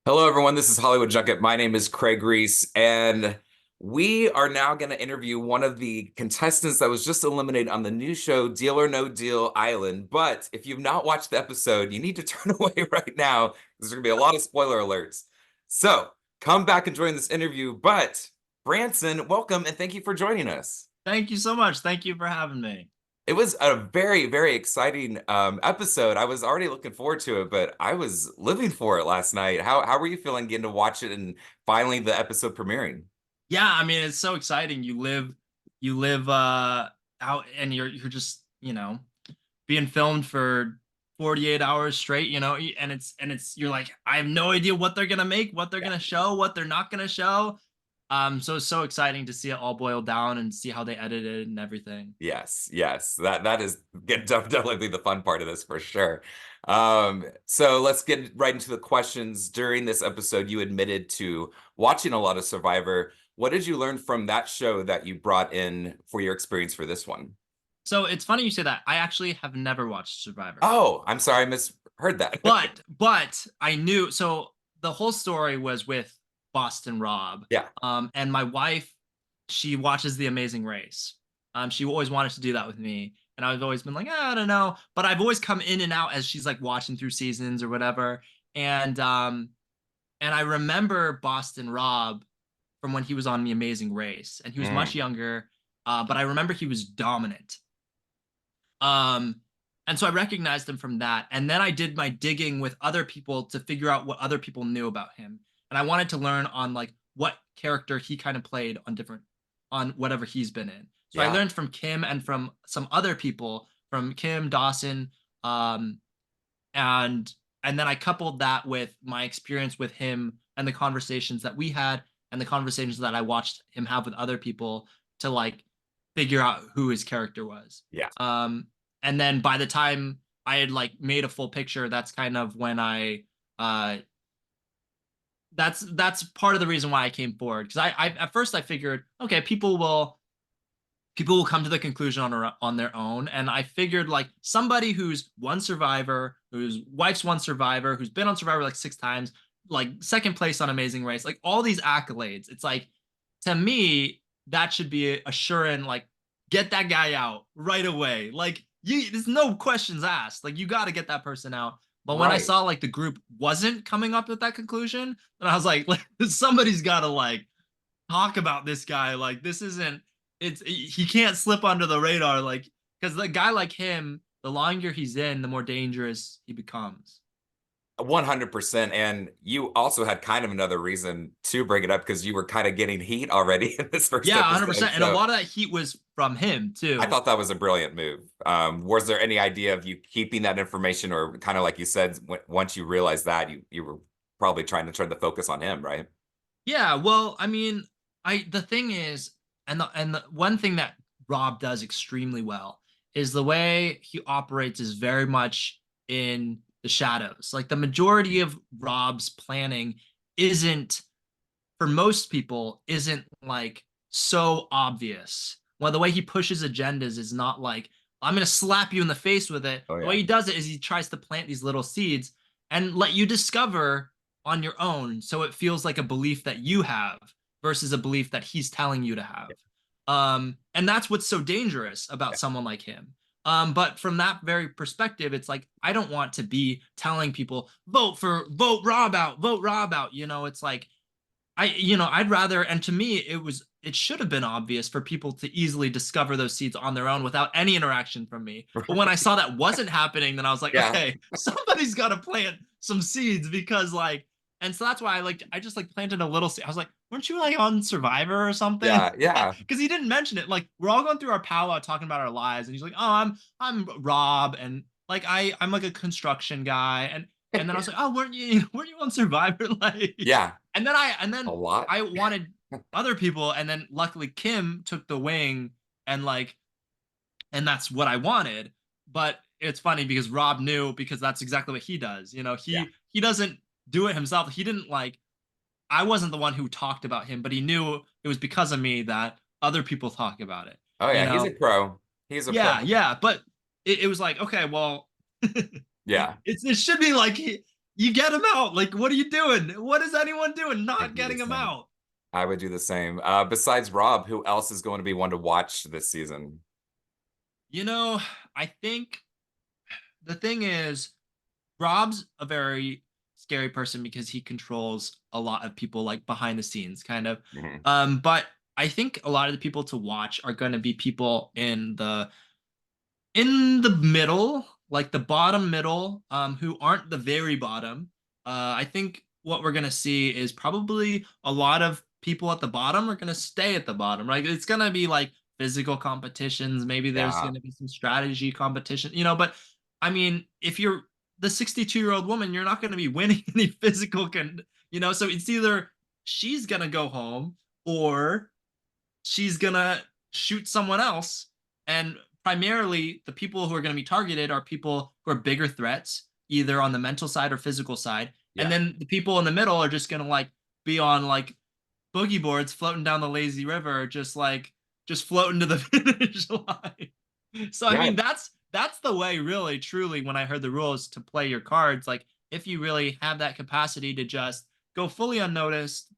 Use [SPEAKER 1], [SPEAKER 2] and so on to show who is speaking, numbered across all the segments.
[SPEAKER 1] Hello, everyone. This is Hollywood Junket. My name is Craig Reese, and we are now going to interview one of the contestants that was just eliminated on the new show, Deal or No Deal Island. But if you've not watched the episode, you need to turn away right now because there's going to be a lot of spoiler alerts. So come back and join this interview. But Branson, welcome and thank you for joining us.
[SPEAKER 2] Thank you so much. Thank you for having me.
[SPEAKER 1] It was a very, very exciting episode. I was already looking forward to it, but I was living for it last night. How were you feeling getting to watch it and finally the episode premiering?
[SPEAKER 2] Yeah, I mean it's so exciting. You live out and you're just, being filmed for 48 hours straight, and it's you're like I have no idea what they're going to make, what they're
[SPEAKER 1] Yeah.
[SPEAKER 2] going to show, what they're not going to show. So it's so exciting to see it all boil down and see how they edit it and everything.
[SPEAKER 1] Yes, yes. That is definitely the fun part of this for sure. So let's get right into the questions. During this episode, you admitted to watching a lot of Survivor. What did you learn from that show that you brought in for your experience for this one?
[SPEAKER 2] So it's funny you say that. I actually have never watched Survivor.
[SPEAKER 1] Oh, I'm sorry, I misheard that.
[SPEAKER 2] But I knew, so the whole story was with Boston Rob.
[SPEAKER 1] Yeah.
[SPEAKER 2] And my wife, she watches The Amazing Race. She always wanted to do that with me. And I've always been like, I don't know. But I've always come in and out as she's like watching through seasons or whatever. And I remember Boston Rob from when he was on The Amazing Race. And he was much
[SPEAKER 1] Mm,
[SPEAKER 2] younger. But I remember he was dominant. Um, and so I recognized him from that. And then I did my digging with other people to figure out what other people knew about him. And I wanted to learn on like what character he kind of played on whatever he's been in. So I
[SPEAKER 1] yeah.
[SPEAKER 2] learned from Kim and from some other people, from Kim Dawson, um, and and then I coupled that with my experience with him and the conversations that we had and the conversations that I watched him have with other people to like figure out who his character was.
[SPEAKER 1] Yeah.
[SPEAKER 2] Um, and then by the time I had like made a full picture, that's kind of when I that's part of the reason why I came forward because I at first I figured okay people will come to the conclusion on their own, and I figured like somebody who's one survivor, whose wife's one survivor, who's been on Survivor like 6 times, like second place on Amazing Race, like all these accolades, it's like to me that should be assuring like get that guy out right away, like there's no questions asked, like you got to get that person out. But when I
[SPEAKER 1] Right.
[SPEAKER 2] saw like the group wasn't coming up with that conclusion, then I was like somebody's got to like talk about this guy. Like this isn't. It's he can't slip under the radar. Like because the guy like him, the longer he's in, the more dangerous he becomes.
[SPEAKER 1] 100%. And you also had kind of another reason to bring it up because you were kind of getting heat already in this first
[SPEAKER 2] Yeah,
[SPEAKER 1] episode.
[SPEAKER 2] 100%. And a
[SPEAKER 1] So
[SPEAKER 2] lot of that heat was from him
[SPEAKER 1] I
[SPEAKER 2] too.
[SPEAKER 1] thought that was a brilliant move. Was there any idea of you keeping that information, or kind of like you said, once you realized that you were probably trying to turn the focus on him, right?
[SPEAKER 2] Yeah, well, I mean, I the thing is, and the one thing that Rob does extremely well is the way he operates is very much in the shadows. Like the majority of Rob's planning isn't for most people isn't like so obvious. Well, the way he pushes agendas is not like I'm gonna slap you in the face with it.
[SPEAKER 1] Oh
[SPEAKER 2] The way
[SPEAKER 1] yeah.
[SPEAKER 2] he does it is he tries to plant these little seeds and let you discover on your own, so it feels like a belief that you have versus a belief that he's telling you to have. And that's what's so dangerous about
[SPEAKER 1] Yeah.
[SPEAKER 2] someone like him. But from that very perspective, it's like I don't want to be telling people vote Rob out, vote Rob out. It's like I'd rather, and to me, it should have been obvious for people to easily discover those seeds on their own without any interaction from me. But when I saw that wasn't happening, then I was like,
[SPEAKER 1] Yeah.
[SPEAKER 2] okay, somebody's got to plant some seeds because like, and so that's why I just like planted a little seed. I was like, weren't you like on Survivor or something?
[SPEAKER 1] Yeah. Yeah.
[SPEAKER 2] Because he didn't mention it. Like we're all going through our powwow talking about our lives, and he's like, oh, I'm Rob, and like I'm like a construction guy, and then I was like, oh, weren't you on Survivor? Like,
[SPEAKER 1] Yeah.
[SPEAKER 2] and then I and
[SPEAKER 1] A
[SPEAKER 2] then
[SPEAKER 1] lot.
[SPEAKER 2] I wanted other people, and then luckily Kim took the wing, and like, and that's what I wanted. But it's funny because Rob knew because that's exactly what he does.
[SPEAKER 1] Yeah.
[SPEAKER 2] He doesn't do it himself. He didn't like. I wasn't the one who talked about him, but he knew it was because of me that other people talk about it.
[SPEAKER 1] Oh
[SPEAKER 2] You
[SPEAKER 1] yeah. He's
[SPEAKER 2] know?
[SPEAKER 1] a pro. He's a pro.
[SPEAKER 2] Yeah, yeah. But it was like, okay, well,
[SPEAKER 1] Yeah.
[SPEAKER 2] it should be like You get him out. Like, what are you doing? What is anyone doing
[SPEAKER 1] I'd
[SPEAKER 2] not
[SPEAKER 1] do the
[SPEAKER 2] getting him
[SPEAKER 1] same.
[SPEAKER 2] out?
[SPEAKER 1] I would do the same. Besides Rob, who else is going to be one to watch this season?
[SPEAKER 2] You know, I think the thing is, Rob's a very scary person because he controls a lot of people like behind the scenes, kind of.
[SPEAKER 1] Mhm.
[SPEAKER 2] But I think a lot of the people to watch are going to be people in the middle, like the bottom middle, who aren't the very bottom. I think what we're gonna see is probably a lot of people at the bottom are gonna stay at the bottom, right? It's gonna be like physical competitions. Maybe there's
[SPEAKER 1] Yeah,
[SPEAKER 2] gonna be some strategy competition, but I mean, if you're the 62-year-old woman, you're not gonna be winning any so it's either she's gonna go home or she's gonna shoot someone else. And primarily, the people who are gonna be targeted are people who are bigger threats, either on the mental side or physical side. And
[SPEAKER 1] yeah,
[SPEAKER 2] then the people in the middle are just gonna like be on like boogie boards floating down the lazy river, just floating to the finish line. So I
[SPEAKER 1] yeah.
[SPEAKER 2] mean that's the way really truly when I heard the rules to play your cards, like if you really have that capacity to just go fully unnoticed,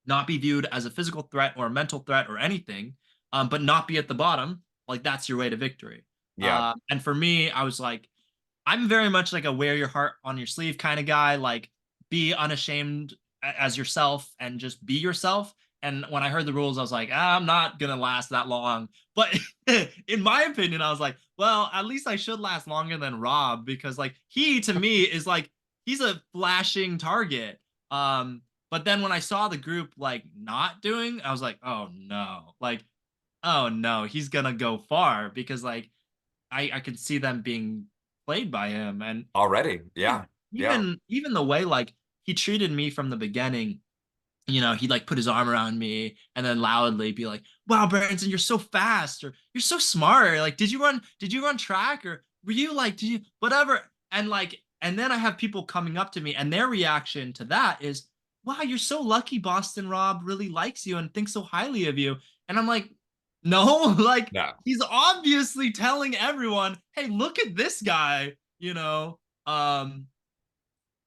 [SPEAKER 2] not be viewed as a physical threat or a mental threat or anything, but not be at the bottom, like that's your way to victory.
[SPEAKER 1] Yeah.
[SPEAKER 2] And for me, I was like, I'm very much like a wear your heart on your sleeve kind of guy. Like, be unashamed as yourself and just be yourself. And when I heard the rules, I was like, I'm not gonna last that long. But in my opinion, I was like, well, at least I should last longer than Rob because like he to me is like he's a flashing target. But then when I saw the group like not doing, I was like, oh no, he's gonna go far because like I could see them being played by him. And
[SPEAKER 1] Already. Yeah. Yeah.
[SPEAKER 2] even the way like he treated me from the beginning, he'd like put his arm around me and then loudly be like, wow, Branson, you're so fast, or you're so smart. Like, did you run track, or were you like, did you whatever? And then I have people coming up to me and their reaction to that is, wow, you're so lucky Boston Rob really likes you and thinks so highly of you. And I'm like, no, like
[SPEAKER 1] No.
[SPEAKER 2] he's obviously telling everyone, hey, look at this guy. Um,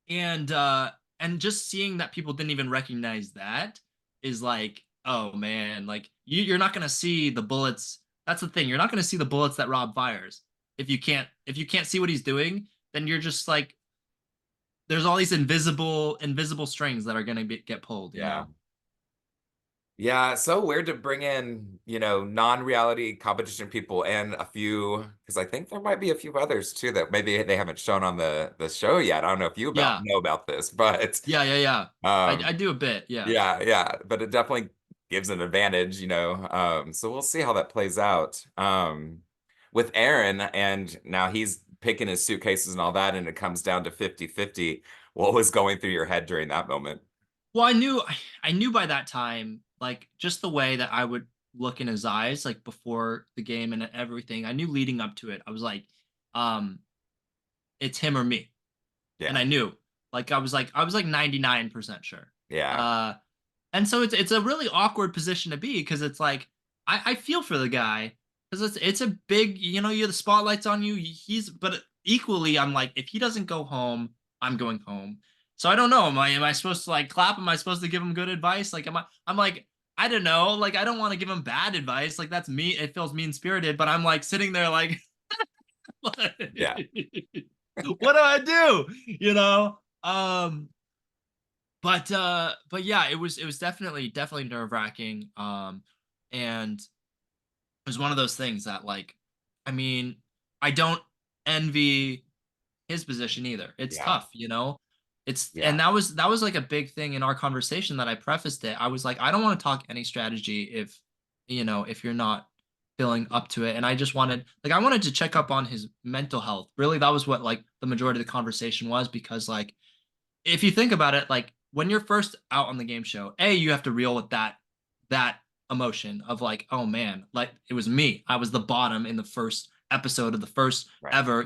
[SPEAKER 2] and just seeing that people didn't even recognize that is like, oh man, like you're not gonna see the bullets. That's the thing. You're not gonna see the bullets that Rob fires. If you can't see what he's doing, then you're just like there's all these invisible strings that are gonna get pulled, you
[SPEAKER 1] Yeah.
[SPEAKER 2] know?
[SPEAKER 1] Yeah, so weird to bring in, non-reality competition people and a few, because I think there might be a few others too that maybe they haven't shown on the show yet. I don't know if you
[SPEAKER 2] Yeah.
[SPEAKER 1] know about this, but
[SPEAKER 2] Yeah. I
[SPEAKER 1] um
[SPEAKER 2] do a bit, yeah.
[SPEAKER 1] yeah, but it definitely gives an advantage, so we'll see how that plays out. With Aaron, and now he's picking his suitcases and all that, and it comes down to 50-50. What was going through your head during that moment?
[SPEAKER 2] Well, I knew by that time, like just the way that I would look in his eyes, like before the game and everything. I knew leading up to it, I was like, um, it's him or me. And
[SPEAKER 1] Yeah,
[SPEAKER 2] I knew. I was like 99% sure.
[SPEAKER 1] yeah,
[SPEAKER 2] Uh and so it's a really awkward position to be because it's like I feel for the guy because it's a big, you the spotlight's on you. But equally I'm like, if he doesn't go home, I'm going home. So I don't know. Am I supposed to like clap? Am I supposed to give him good advice? Like I'm like, I don't know. Like I don't want to give him bad advice. Like that's me. It feels mean spirited, but I'm like sitting there like what
[SPEAKER 1] yeah.
[SPEAKER 2] do I do? You know? But yeah, it was definitely nerve-wracking. And it was one of those things that like, I mean, I don't envy his position either. It's
[SPEAKER 1] Yeah,
[SPEAKER 2] tough.
[SPEAKER 1] yeah,
[SPEAKER 2] And that was like a big thing in our conversation that I prefaced it. I was like, I don't want to talk any strategy if you're not feeling up to it. And I wanted to check up on his mental health. Really, that was what like the majority of the conversation was because like if you think about it, like when you're first out on the game show, you have to reel with that emotion of like, oh man, like it was me. I was the bottom in the first episode of the first
[SPEAKER 1] right.
[SPEAKER 2] ever.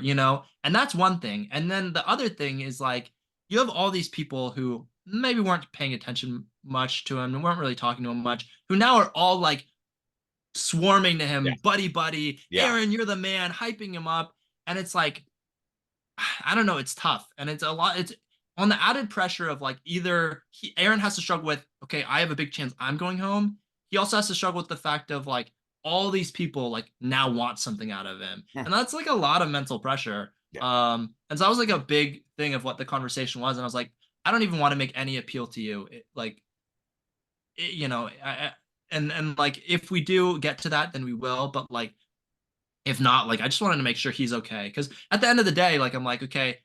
[SPEAKER 2] And that's one thing. And then the other thing is like you have all these people who maybe weren't paying attention much to him and weren't really talking to him much, who now are all like swarming to
[SPEAKER 1] Yeah,
[SPEAKER 2] him, buddy,
[SPEAKER 1] yeah,
[SPEAKER 2] Aaron, you're the man, hyping him up. And it's like, I don't know, it's tough. And it's a lot. on the added pressure of like either Aaron has to struggle with, okay, I have a big chance I'm going home. He also has to struggle with the fact of like all these people like now want something out of him.
[SPEAKER 1] Hmm.
[SPEAKER 2] And that's like a lot of mental pressure.
[SPEAKER 1] Yeah.
[SPEAKER 2] And so that was like a big thing of what the conversation was. And I was like, I don't even want to make any appeal to you. You know, and like if we do get to that, then we will. But like if not, like I just wanted to make sure he's okay. Because at the end of the day, like I'm like, okay,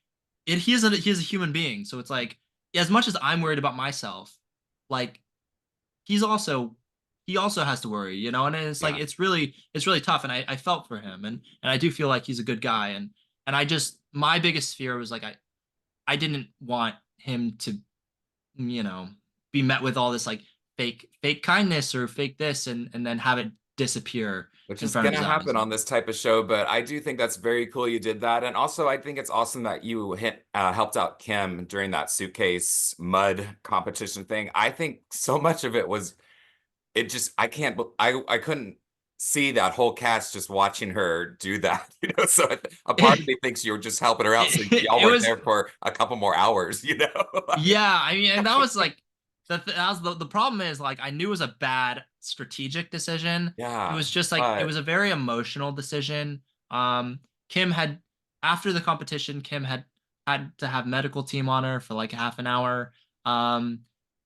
[SPEAKER 2] he is a human being. So it's like as much as I'm worried about myself, like he's also he also has to worry, you know. And it's like
[SPEAKER 1] Yeah.
[SPEAKER 2] it's really tough. And I felt for him, and I do feel like he's a good guy. And I just my biggest fear was like I didn't want him to, you know, be met with all this like fake kindness or fake this and then have it disappear
[SPEAKER 1] Which
[SPEAKER 2] in
[SPEAKER 1] is
[SPEAKER 2] front of
[SPEAKER 1] going
[SPEAKER 2] his
[SPEAKER 1] to
[SPEAKER 2] eyes.
[SPEAKER 1] happen on this type of show, but I do think that's very cool you did that. And also, I think it's awesome that you helped out Kim during that suitcase mud competition thing. I think so much of it was, it just, I can't, I couldn't see that whole cast just watching her do that, you know? So a part of me thinks you were just helping her out. So y'all
[SPEAKER 2] It
[SPEAKER 1] weren't
[SPEAKER 2] was
[SPEAKER 1] there for a couple more hours, you know?
[SPEAKER 2] yeah, I mean, and that was like that was the problem is like I knew it was a bad strategic decision. It
[SPEAKER 1] Yeah,
[SPEAKER 2] was just like it
[SPEAKER 1] but
[SPEAKER 2] was a very emotional decision. Kim had after the competition, Kim had to have medical team on her for like half an hour.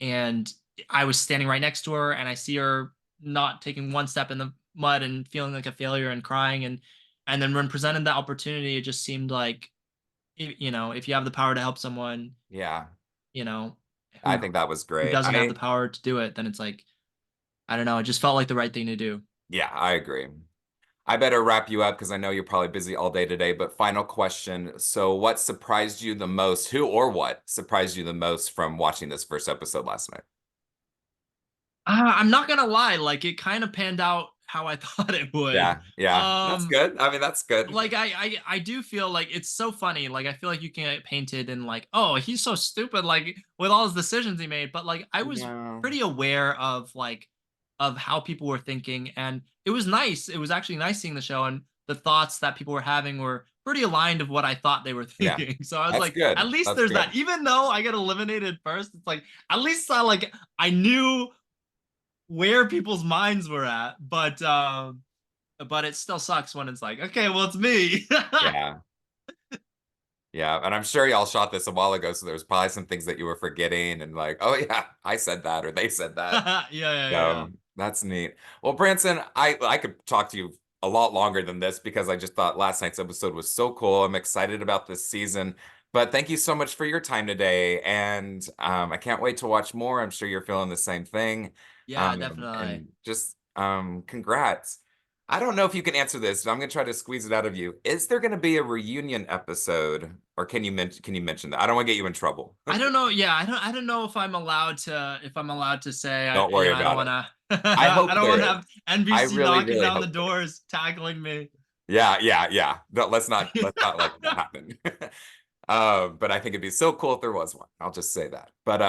[SPEAKER 2] And I was standing right next to her, and I see her not taking one step in the mud and feeling like a failure and crying, and then when presented the opportunity, it just seemed like you know, if you have the power to help someone,
[SPEAKER 1] yeah,
[SPEAKER 2] you know,
[SPEAKER 1] I
[SPEAKER 2] who
[SPEAKER 1] think that was
[SPEAKER 2] who
[SPEAKER 1] great.
[SPEAKER 2] doesn't have the power to do it, then it's like, I don't know, it just felt like the right thing to do.
[SPEAKER 1] Yeah, I agree. I better wrap you up because I know you're probably busy all day today, but final question. So, what surprised you the most? Who or what surprised you the most from watching this first episode last night?
[SPEAKER 2] I'm not gonna lie, like it kind of panned out how I thought it would.
[SPEAKER 1] Yeah, yeah, that's
[SPEAKER 2] Um,
[SPEAKER 1] good. I mean, that's good.
[SPEAKER 2] like I do feel like it's so funny. Like I feel like you can get painted in like, oh, he's so stupid, like with all his decisions he made. But like I was
[SPEAKER 1] Yeah,
[SPEAKER 2] pretty aware of like of how people were thinking, and it was nice. It was actually nice seeing the show, and the thoughts that people were having were pretty aligned of what I thought they were
[SPEAKER 1] yeah,
[SPEAKER 2] thinking. So I was
[SPEAKER 1] that's
[SPEAKER 2] like, at
[SPEAKER 1] good.
[SPEAKER 2] least
[SPEAKER 1] That's
[SPEAKER 2] there's
[SPEAKER 1] good.
[SPEAKER 2] that. Even though I get eliminated first, it's like at least I knew where people's minds were at. But it still sucks when it's like, okay, well, it's me.
[SPEAKER 1] Yeah, yeah. And I'm sure y'all shot this a while ago, so there's probably some things that you were forgetting and like, oh yeah, I said that or they said that.
[SPEAKER 2] Yeah, yeah, yeah.
[SPEAKER 1] So that's neat. Well, Branson, I could talk to you a lot longer than this because I just thought last night's episode was so cool. I'm excited about this season. But thank you so much for your time today. And I can't wait to watch more. I'm sure you're feeling the same thing.
[SPEAKER 2] Yeah, definitely.
[SPEAKER 1] And just congrats. I don't know if you can answer this, but I'm gonna try to squeeze it out of you. Is there gonna be a reunion episode, or can you mention that? I don't want to get you in trouble.
[SPEAKER 2] I don't know. Yeah, I don't know if I'm allowed to say.
[SPEAKER 1] Don't
[SPEAKER 2] You
[SPEAKER 1] worry
[SPEAKER 2] know, I don't
[SPEAKER 1] about
[SPEAKER 2] want
[SPEAKER 1] it.
[SPEAKER 2] to.
[SPEAKER 1] I
[SPEAKER 2] I
[SPEAKER 1] hope
[SPEAKER 2] don't
[SPEAKER 1] there
[SPEAKER 2] want to
[SPEAKER 1] is.
[SPEAKER 2] have
[SPEAKER 1] I
[SPEAKER 2] NBC
[SPEAKER 1] really,
[SPEAKER 2] knocking
[SPEAKER 1] really
[SPEAKER 2] down the
[SPEAKER 1] hope there is.
[SPEAKER 2] doors, tackling me.
[SPEAKER 1] Yeah, yeah, yeah. No, let's not let that happen. But I think it'd be so cool if there was one. I'll just say that. But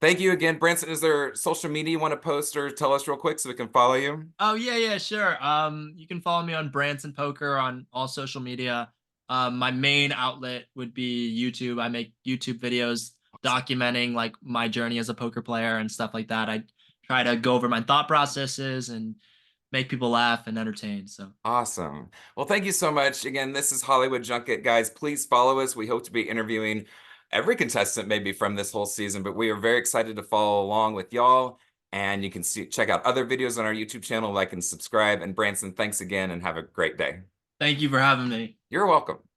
[SPEAKER 1] thank you again, Branson. Is there social media you want to post or tell us real quick so we can follow you?
[SPEAKER 2] Oh yeah, yeah, sure. You can follow me on Branson Poker on all social media. My main outlet would be YouTube. I make YouTube videos documenting like my journey as a poker player and stuff like that. I try to go over my thought processes and make people laugh and entertain. So
[SPEAKER 1] Awesome. Well, thank you so much. Again, this is Hollywood Junket, guys. Please follow us. We hope to be interviewing every contestant maybe from this whole season, but we are very excited to follow along with y'all. And you can check out other videos on our YouTube channel, like and subscribe. And Branson, thanks again and have a great day.
[SPEAKER 2] thank you for having me.
[SPEAKER 1] You're welcome.